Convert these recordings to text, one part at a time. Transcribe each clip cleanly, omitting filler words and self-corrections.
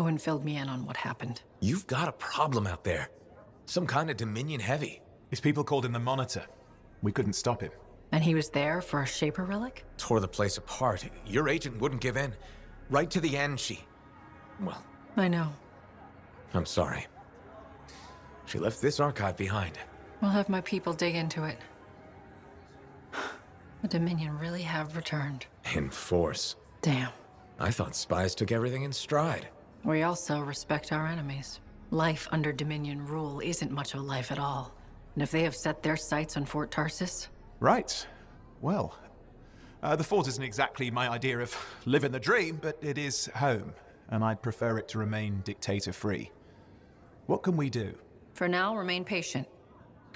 Owen filled me in on what happened. You've got a problem out there. Some kind of Dominion heavy. His people called him the Monitor. We couldn't stop him. And he was there for a Shaper relic? Tore the place apart. Your agent wouldn't give in. Right to the end, well, I know. I'm sorry. She left this archive behind. We'll have my people dig into it. The Dominion really have returned. In force. Damn. I thought spies took everything in stride. We also respect our enemies. Life under Dominion rule isn't much of a life at all. And if they have set their sights on Fort Tarsis... Right. Well, the fort isn't exactly my idea of living the dream, but it is home, and I'd prefer it to remain dictator-free. What can we do? For now, remain patient.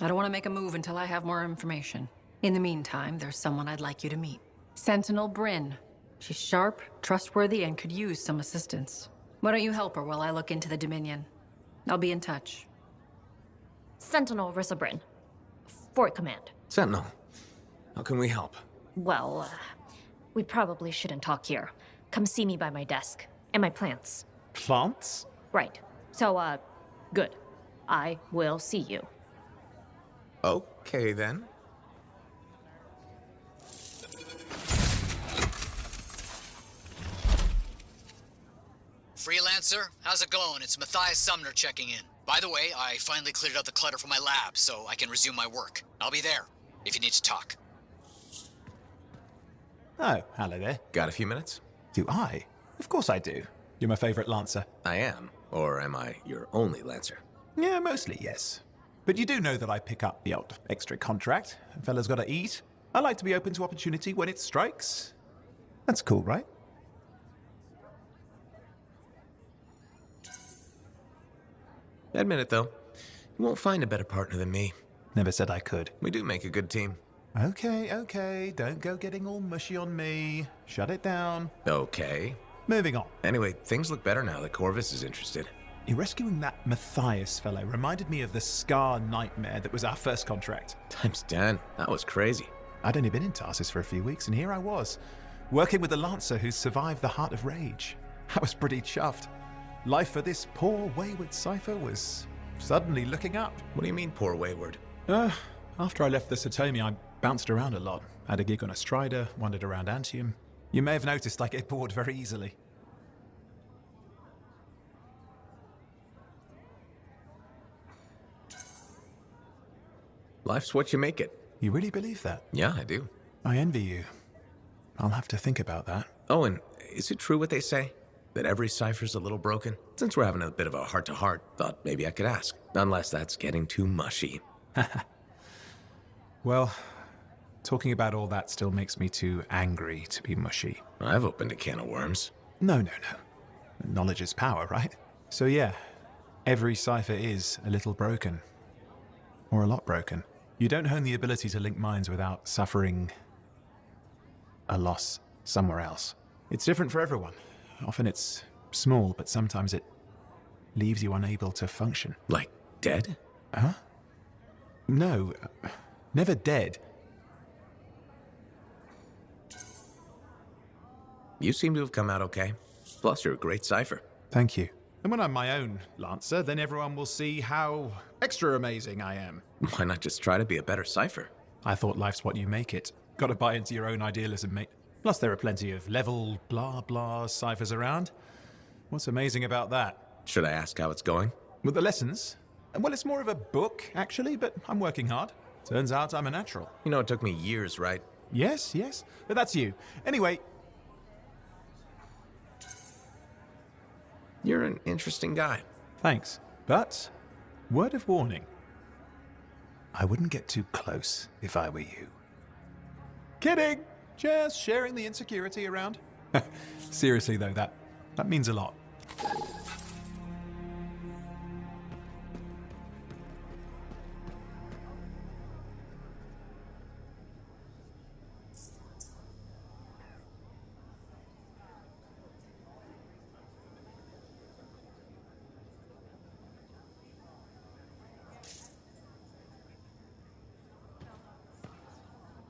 I don't want to make a move until I have more information. In the meantime, there's someone I'd like you to meet. Sentinel Bryn. She's sharp, trustworthy, and could use some assistance. Why don't you help her while I look into the Dominion? I'll be in touch. Sentinel Rissa Bryn. Fort Command. Sentinel, how can we help? Well, we probably shouldn't talk here. Come see me by my desk. And my plants. Plants? Right. So, good. I will see you. Okay, then. Freelancer, how's it going? It's Matthias Sumner checking in. By the way, I finally cleared out the clutter from my lab, so I can resume my work. I'll be there, if you need to talk. Oh, hello there. Got a few minutes? Do I? Of course I do. You're my favorite Lancer. I am. Or am I your only Lancer? Yeah, mostly, yes. But you do know that I pick up the odd extra contract. A fella's gotta eat. I like to be open to opportunity when it strikes. That's cool, right? Admit it, though. You won't find a better partner than me. Never said I could. We do make a good team. Okay. Don't go getting all mushy on me. Shut it down. Okay. Moving on. Anyway, things look better now that Corvus is interested. You're rescuing that Matthias fellow reminded me of the Scar nightmare that was our first contract. Times 10. That was crazy. I'd only been in Tarsus for a few weeks, and here I was, working with the Lancer who survived the Heart of Rage. I was pretty chuffed. Life for this poor, wayward cipher was suddenly looking up. What do you mean, poor wayward? After I left the Satomi, I bounced around a lot. Had a gig on a Strider, wandered around Anthem. You may have noticed I get bored very easily. Life's what you make it. You really believe that? Yeah, I do. I envy you. I'll have to think about that. Oh, and is it true what they say? That every cipher's a little broken? Since we're having a bit of a heart-to-heart, thought maybe I could ask. Unless that's getting too mushy. Well, talking about all that still makes me too angry to be mushy. I've opened a can of worms. No. Knowledge is power, right? So yeah, every cipher is a little broken. Or a lot broken. You don't hone the ability to link minds without suffering a loss somewhere else. It's different for everyone. Often it's small, but sometimes it leaves you unable to function. Like dead? Huh? No, never dead. You seem to have come out okay. Plus, you're a great cipher. Thank you. And when I'm my own Lancer, then everyone will see how extra amazing I am. Why not just try to be a better cipher? I thought life's what you make it. Gotta buy into your own idealism, mate. Plus, there are plenty of level blah blah ciphers around. What's amazing about that? Should I ask how it's going? With the lessons? Well, it's more of a book, actually, but I'm working hard. Turns out I'm a natural. You know, it took me years, right? Yes, but that's you. Anyway. You're an interesting guy. Thanks. But, word of warning. I wouldn't get too close if I were you. Kidding! Just sharing the insecurity around. Seriously though, that means a lot.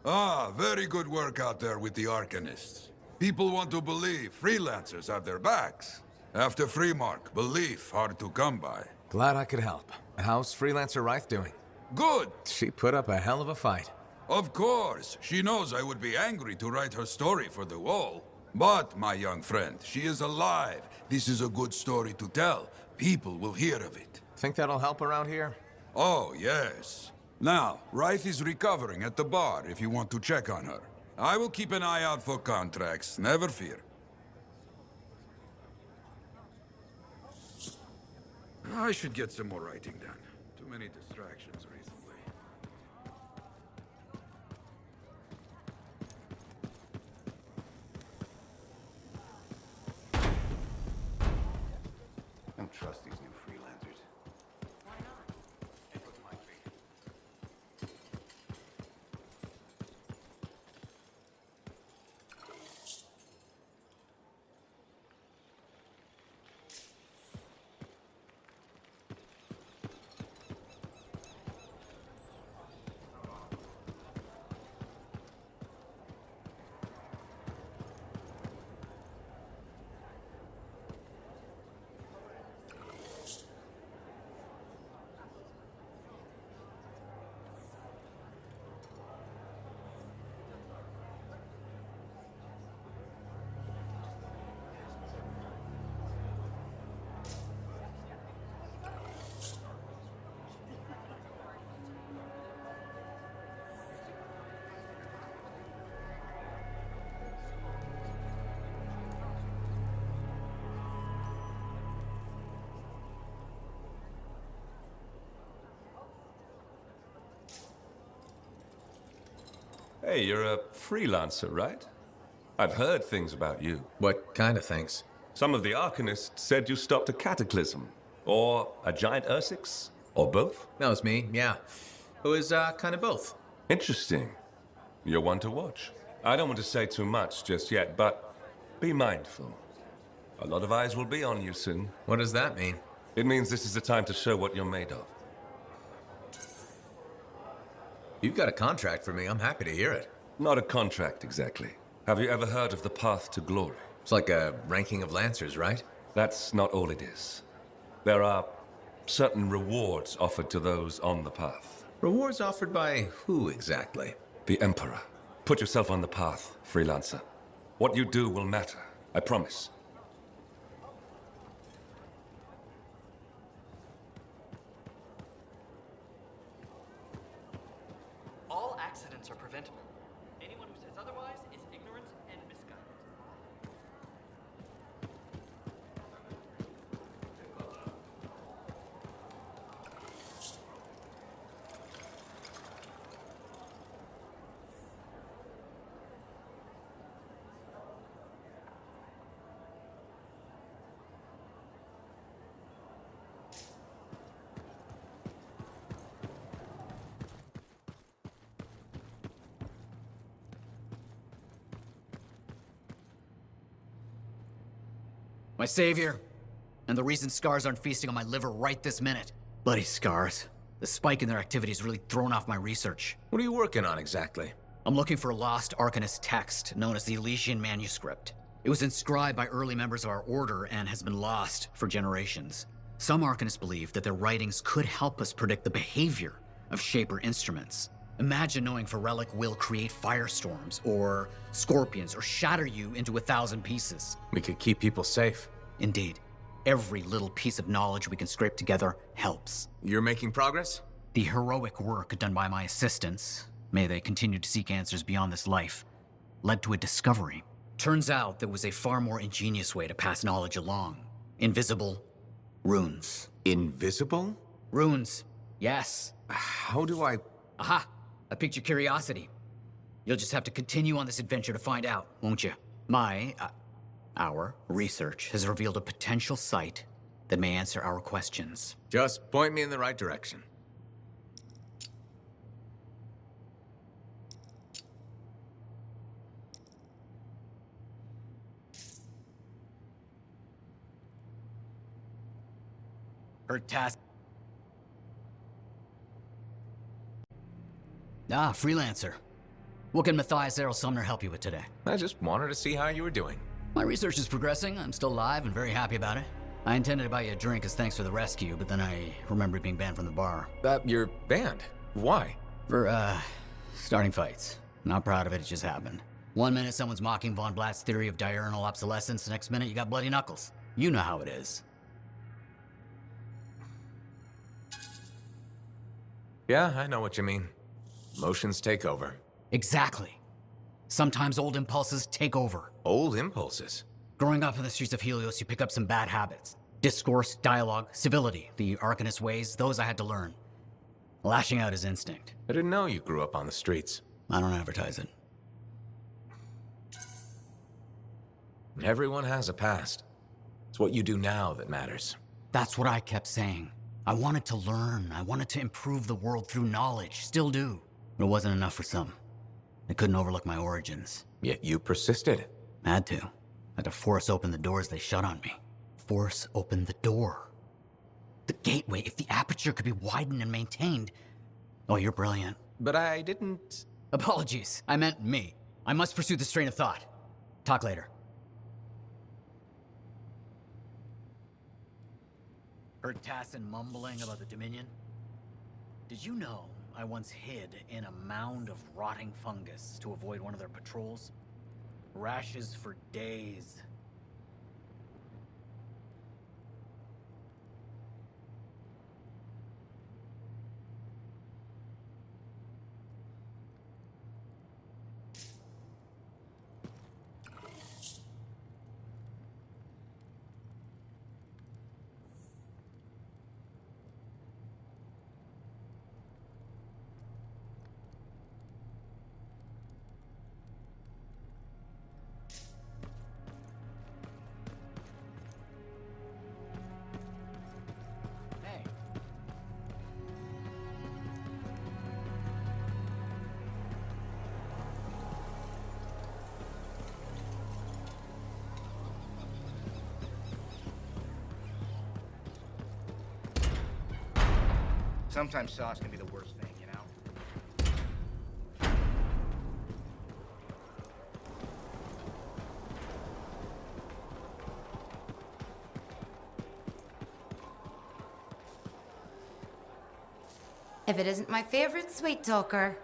Ah, very good work out there with the Arcanists. People want to believe freelancers have their backs. After Freemark, belief hard to come by. Glad I could help. How's Freelancer Reith doing? Good! She put up a hell of a fight. Of course, she knows I would be angry to write her story for the wall. But, my young friend, she is alive. This is a good story to tell. People will hear of it. Think that'll help around here? Oh, yes. Now, Reith is recovering at the bar if you want to check on her. I will keep an eye out for contracts, never fear. I should get some more writing done. Too many distractions recently. Don't trust these new freelancers. Why not? It was my fate. Hey, you're a freelancer, right? I've heard things about you. What kind of things? Some of the Arcanists said you stopped a cataclysm, or a giant Ursix, or both. That was me, yeah. It was, kind of both. Interesting. You're one to watch. I don't want to say too much just yet, but be mindful. A lot of eyes will be on you soon. What does that mean? It means this is the time to show what you're made of. You've got a contract for me. I'm happy to hear it. Not a contract, exactly. Have you ever heard of the Path to Glory? It's like a ranking of Lancers, right? That's not all it is. There are certain rewards offered to those on the path. Rewards offered by who exactly? The Emperor. Put yourself on the path, freelancer. What you do will matter, I promise. All accidents are preventable. Anyone who says otherwise is ignorant and misguided. My savior, and the reason scars aren't feasting on my liver right this minute. Bloody scars. The spike in their activity has really thrown off my research. What are you working on exactly? I'm looking for a lost Arcanist text known as the Elysian Manuscript. It was inscribed by early members of our order and has been lost for generations. Some Arcanists believe that their writings could help us predict the behavior of Shaper instruments. Imagine knowing Varelic will create firestorms, or scorpions, or shatter you into 1,000 pieces. We could keep people safe. Indeed. Every little piece of knowledge we can scrape together helps. You're making progress? The heroic work done by my assistants, may they continue to seek answers beyond this life, led to a discovery. Turns out there was a far more ingenious way to pass knowledge along. Invisible runes. Invisible? Runes, yes. How do I... Aha! I piqued your curiosity. You'll just have to continue on this adventure to find out, won't you? Our research has revealed a potential site that may answer our questions. Just point me in the right direction. Her task. Ah, freelancer. What can Matthias Errol Sumner help you with today? I just wanted to see how you were doing. My research is progressing. I'm still alive and very happy about it. I intended to buy you a drink as thanks for the rescue, but then I remembered being banned from the bar. You're banned. Why? For, starting fights. Not proud of it, it just happened. One minute someone's mocking Von Blatt's theory of diurnal obsolescence, next minute you got bloody knuckles. You know how it is. Yeah, I know what you mean. Emotions take over. Exactly. Sometimes old impulses take over. Old impulses? Growing up in the streets of Helios, you pick up some bad habits. Discourse, dialogue, civility, the Arcanist ways, those I had to learn. Lashing out is instinct. I didn't know you grew up on the streets. I don't advertise it. Everyone has a past. It's what you do now that matters. That's what I kept saying. I wanted to learn. I wanted to improve the world through knowledge. Still do. But it wasn't enough for some. They couldn't overlook my origins. Yet you persisted. Had to. Had to force open the doors they shut on me. Force open the door. The gateway, if the aperture could be widened and maintained. Oh, you're brilliant. But I didn't... Apologies. I meant me. I must pursue this train of thought. Talk later. Heard Tassin mumbling about the Dominion? Did you know I once hid in a mound of rotting fungus to avoid one of their patrols? Rashes for days. Sometimes sauce can be the worst thing, you know? If it isn't my favorite sweet talker.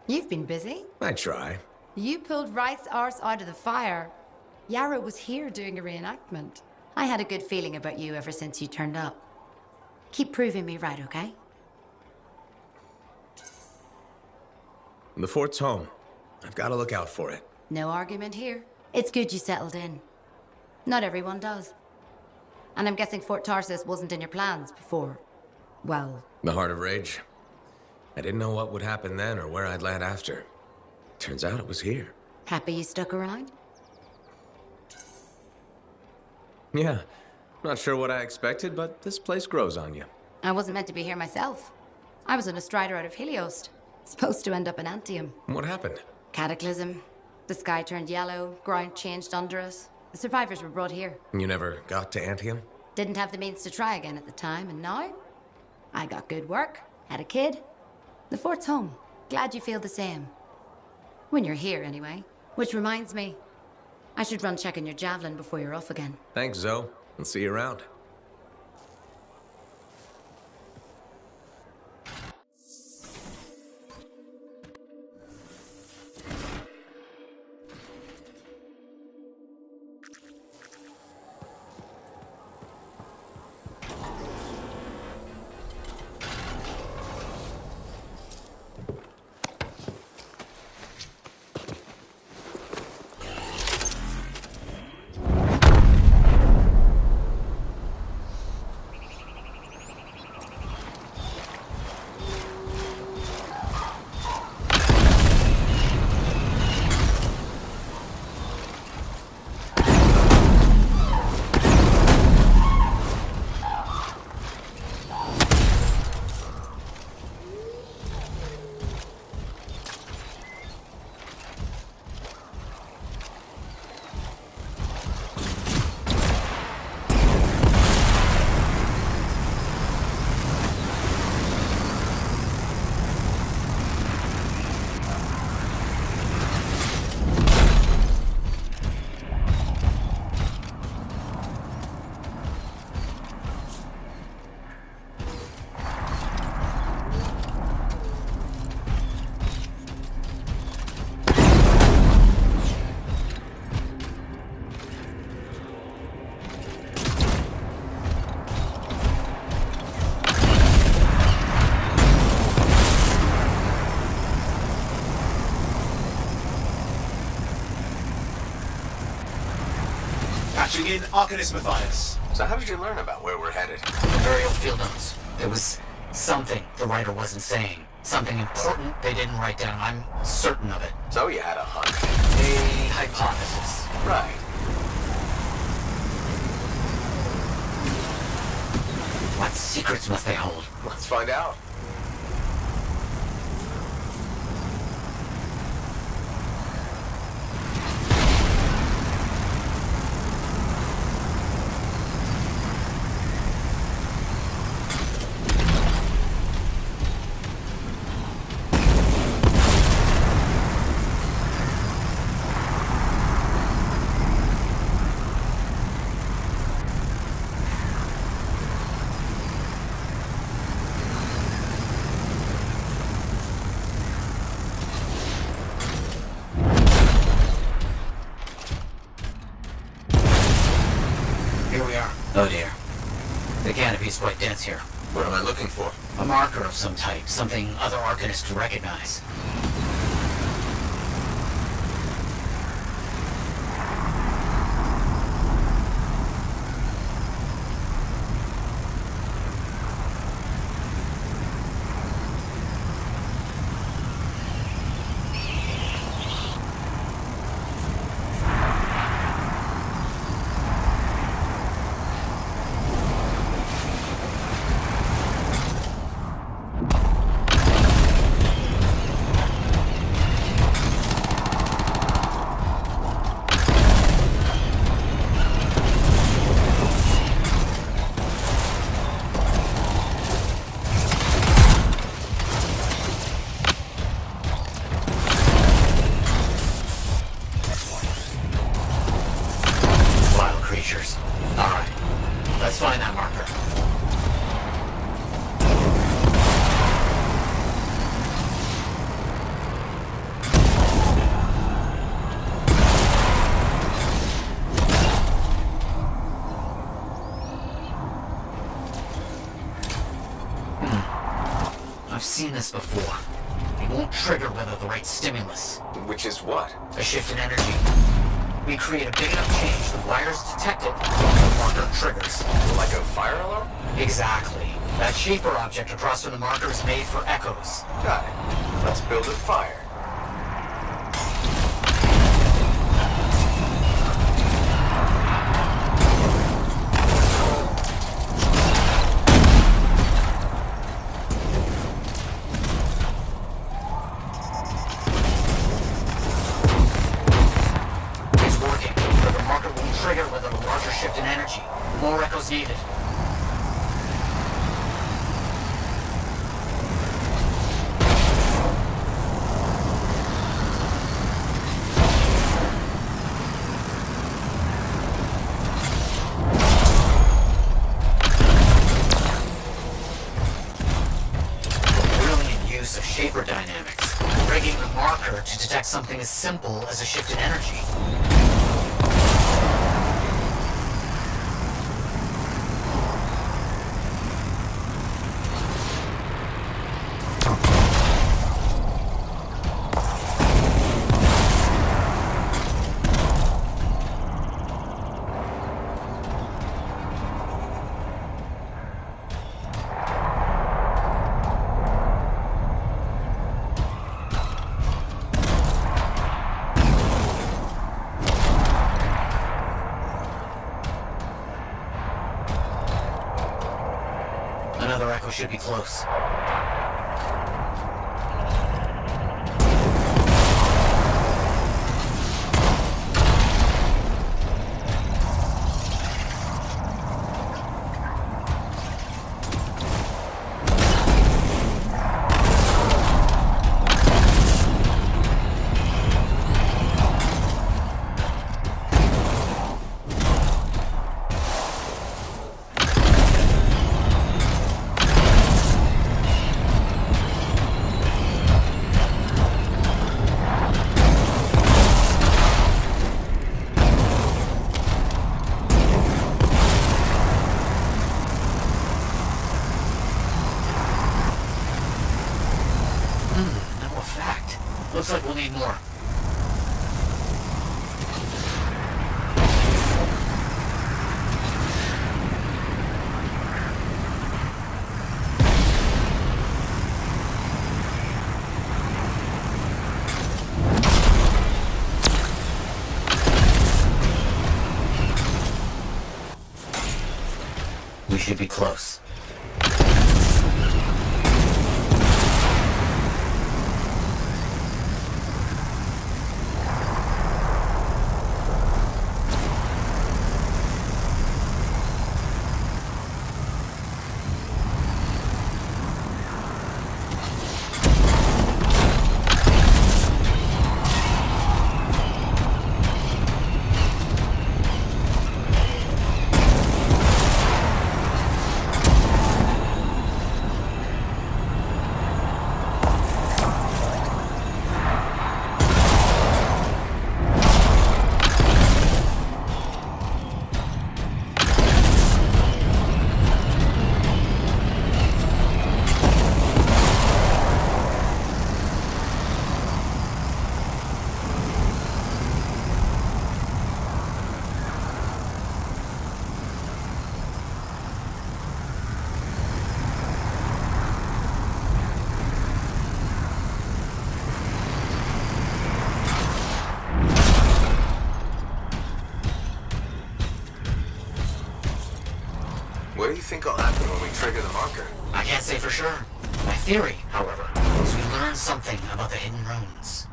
You've been busy. I try. You pulled Wright's arse out of the fire. Yarrow was here doing a reenactment. I had a good feeling about you ever since you turned up. Keep proving me right, okay? The fort's home. I've got to look out for it. No argument here. It's good you settled in. Not everyone does. And I'm guessing Fort Tarsus wasn't in your plans before. Well... The Heart of Rage. I didn't know what would happen then or where I'd land after. Turns out it was here. Happy you stuck around? Yeah. Not sure what I expected, but this place grows on you. I wasn't meant to be here myself. I was on a strider out of Helios. Supposed to end up in Anthem. What happened? Cataclysm. The sky turned yellow, ground changed under us. The survivors were brought here. You never got to Anthem? Didn't have the means to try again at the time, and now? I got good work, had a kid. The fort's home. Glad you feel the same. When you're here, anyway. Which reminds me, I should run checking your javelin before you're off again. Thanks, Zoe. I'll see you around. Begin Arcanist Matthias. So how did you learn about where we're headed? The very old field notes. There was something the writer wasn't saying. Something important they didn't write down. I'm certain of it. So you had a hunch. A hypothesis. Right. What secrets must they hold? Let's find out. Here we are. Oh dear. The canopy's quite dense here. What am I looking for? A marker of some type. Something other Arcanists can recognize. Alright, let's find that marker. I've seen this before. It won't trigger whether the right stimulus. Which is what? A shift in energy. We create a big enough change, the wires detect it, the marker triggers. Like a fire alarm? Exactly. That shaper object across from the marker is made for echoes. Got it. Let's build a fire. Trigger with a larger shift in energy. More echoes needed. Brilliant use of shaper dynamics, rigging the marker to detect something as simple as a shift in energy. Another echo should be close. Looks like we'll need more. should be close. What do you think will happen when we trigger the marker? I can't say for sure. My theory, however, is we learn something about the hidden runes.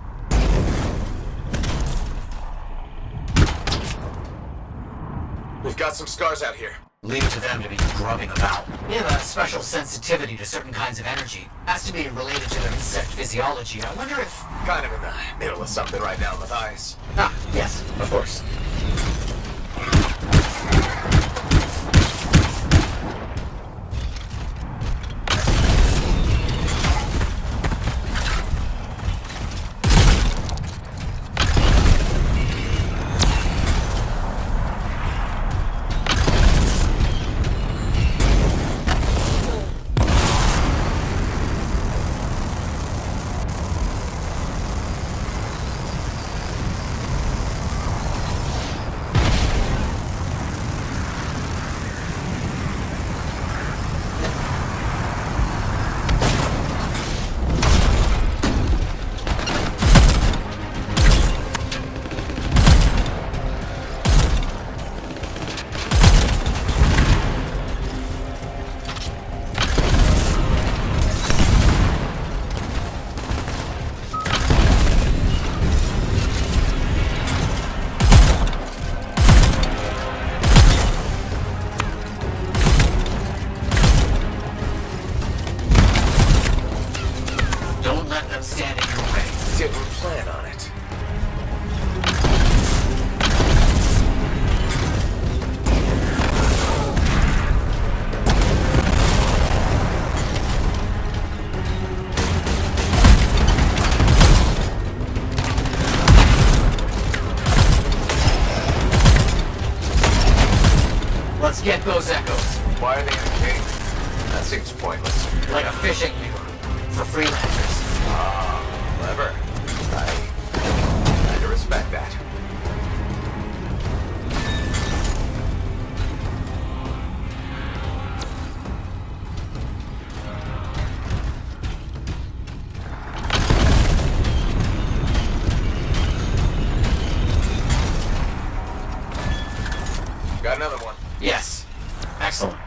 We've got some scars out here. Leave it to them to be grubbing about. They have a special sensitivity to certain kinds of energy. Has to be related to their insect physiology. I wonder if... Kind of in the middle of something right now, Matthias. Ah, yes, of course. Plan on it. Let's get those echoes. Why are they in the cave? That seems pointless. Like a fishing lure for freelancers. Ah, clever. I kind of respect that. Got another one. Yes. Excellent.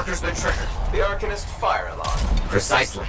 marker's been triggered. The Arcanist fire alarm. Precisely.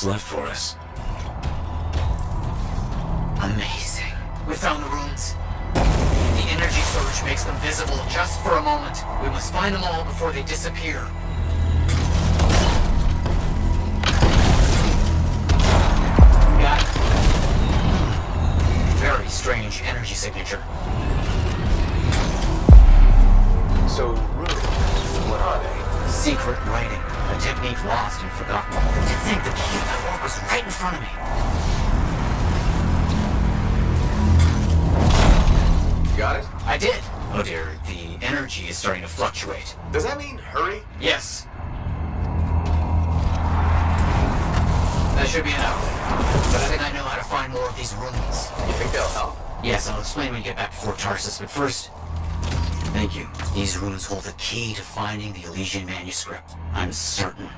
Left for us. Amazing. We found the runes. The energy surge makes them visible just for a moment. We must find them all before they disappear. Got it. Very strange energy signature. So, runes, what are they? Secret writing. A technique lost and forgotten. To think the key to that work was right in front of me. Got it? I did. Oh dear, the energy is starting to fluctuate. Does that mean hurry? Yes. That should be enough. But I think I know how to find more of these runes. You think they'll help? Yes, I'll explain when we get back to Fort Tarsus, but first... Thank you. These runes hold the key to finding the Elysian manuscript. I'm certain.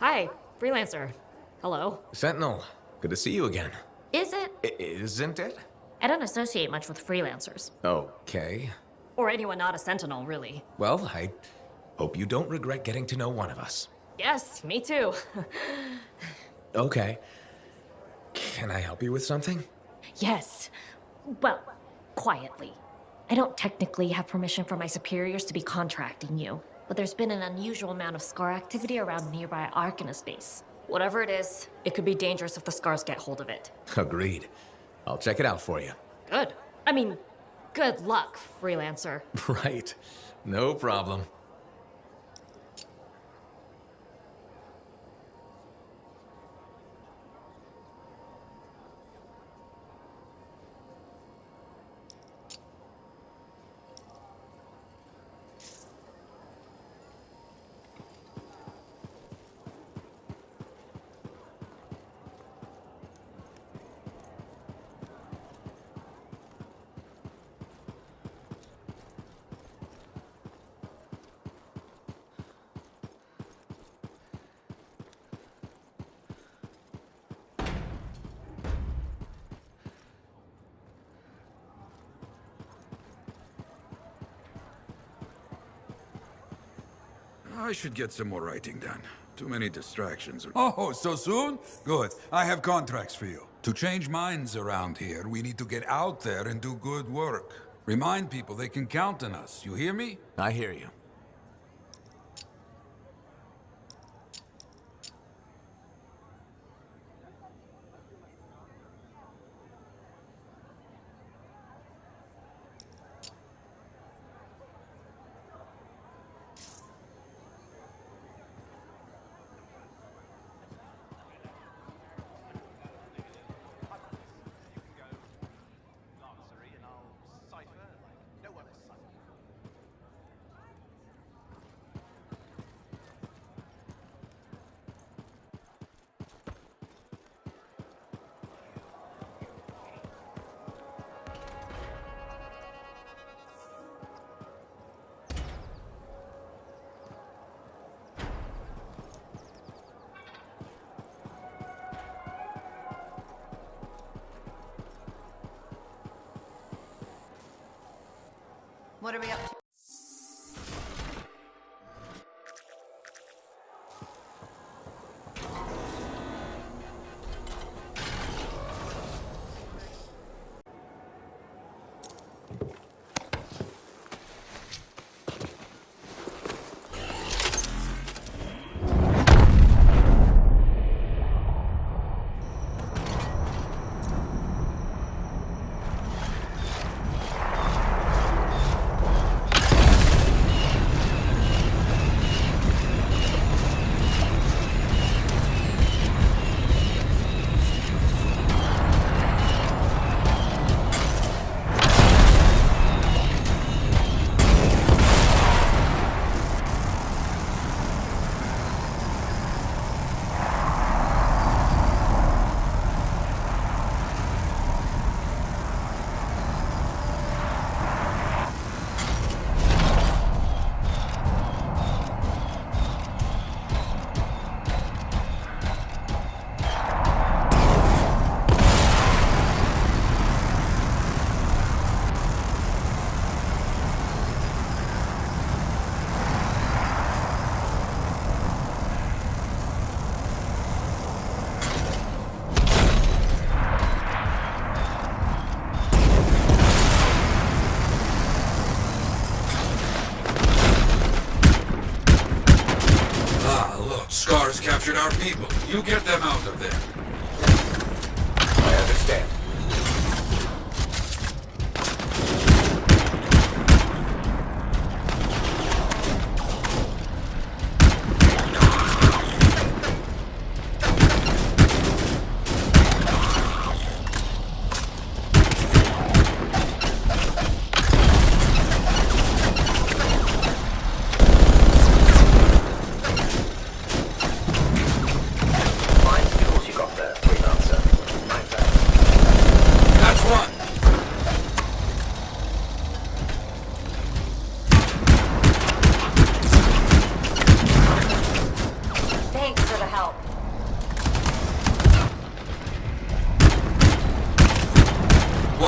Hi, freelancer. Hello. Sentinel, good to see you again. Is it? Isn't it? I don't associate much with freelancers. Okay. Or anyone not a sentinel, really. Well, I hope you don't regret getting to know one of us. Yes, me too. Okay. Can I help you with something? Yes. Well, quietly. I don't technically have permission from my superiors to be contracting you, but there's been an unusual amount of SCAR activity around nearby Arcanist base. Whatever it is, it could be dangerous if the SCARs get hold of it. Agreed. I'll check it out for you. Good. I mean, good luck, freelancer. Right. No problem. I should get some more writing done. Too many distractions. Oh, so soon? Good. I have contracts for you. To change minds around here, we need to get out there and do good work. Remind people they can count on us. You hear me? I hear you. What are we up to? Scars captured our people. You get them out of there. I understand. Fine skills you got there, freelancer. My thanks.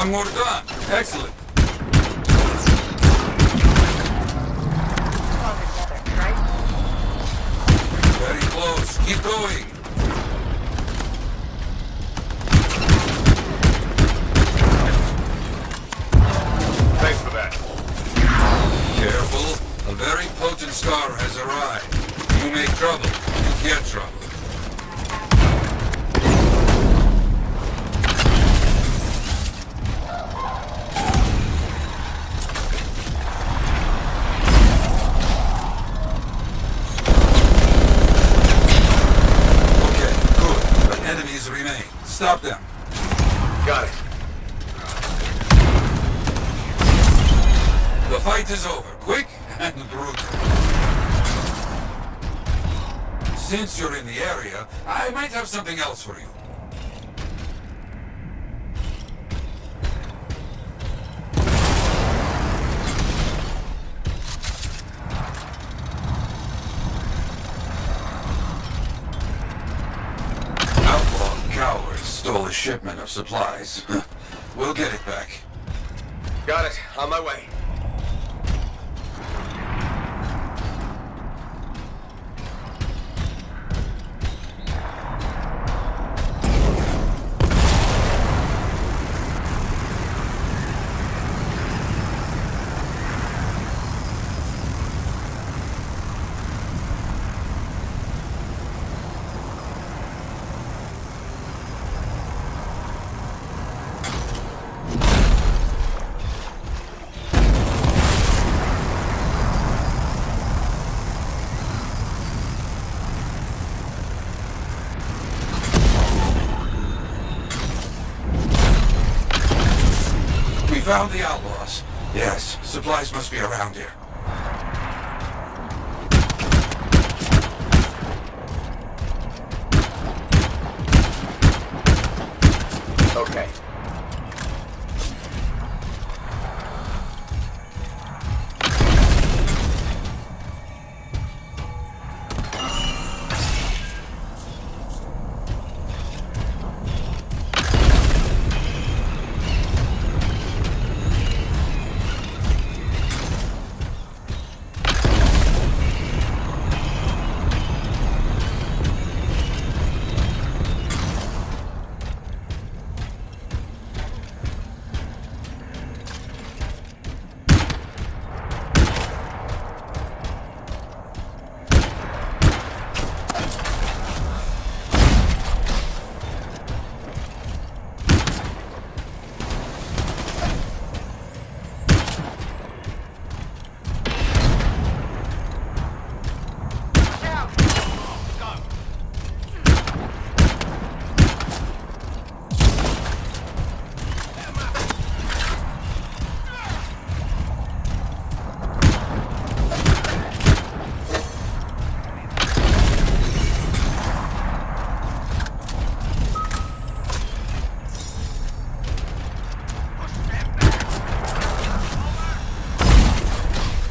One more done. Excellent. Very close. Keep going. Thanks for that. Careful. A very potent scar has arrived. You make trouble, you get trouble. Okay, good. But enemies remain. Stop them. Got it. The fight is over. Quick and brutal. Since you're in the area, I might have something else for you. Outlaw cowards stole a shipment of supplies. We'll get it back. Got it. On my way. We found the outlaws. Yes, supplies must be around here. Okay.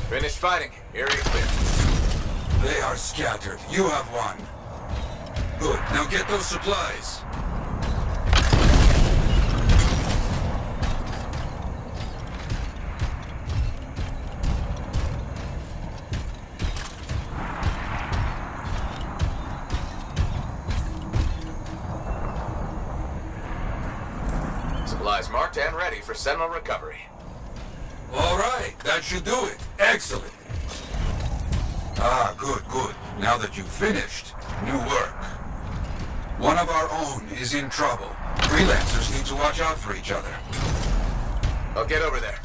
Finish fighting. Area clear. They are scattered. You have one. Good. Now get those supplies. Supplies marked and ready for Sentinel recovery. All right. That should do it. Excellent. Ah, good, good. Now that you've finished, new work. One of our own is in trouble. Freelancers need to watch out for each other. I'll get over there.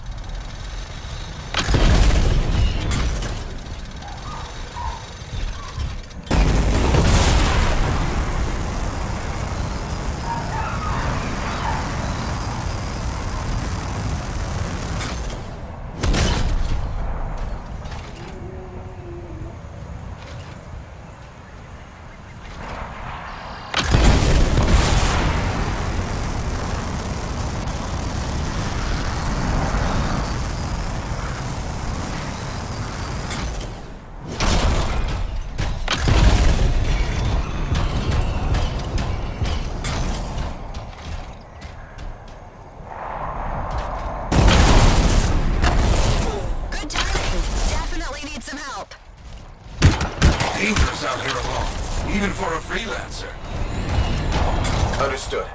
sir. Understood.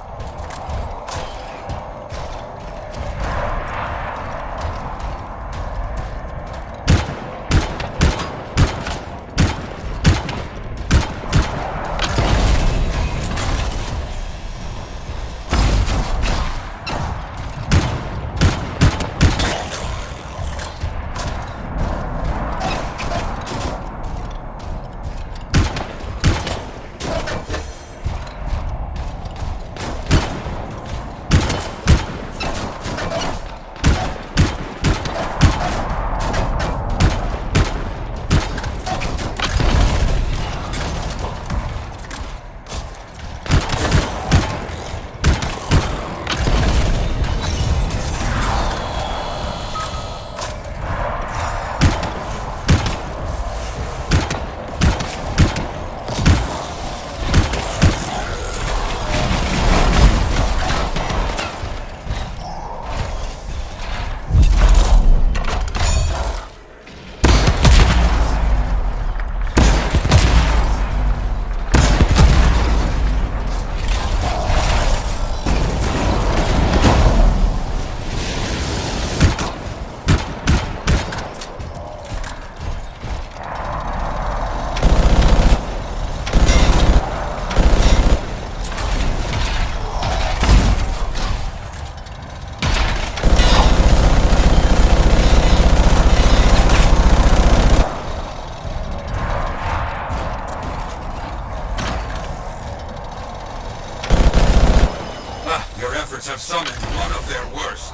Your efforts have summoned one of their worst.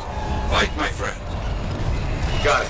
Fight, my friend. Got it.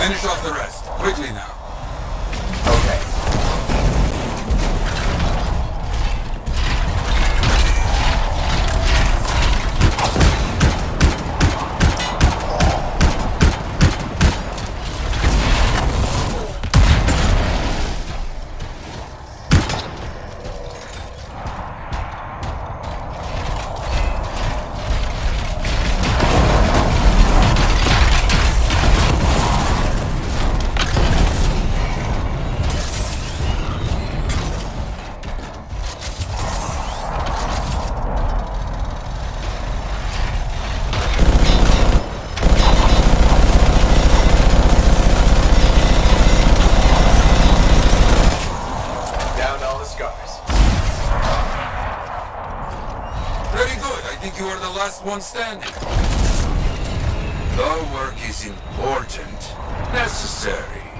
Finish off the rest. Quickly now. Okay. Very good. I think you are the last one standing. The work is important, necessary.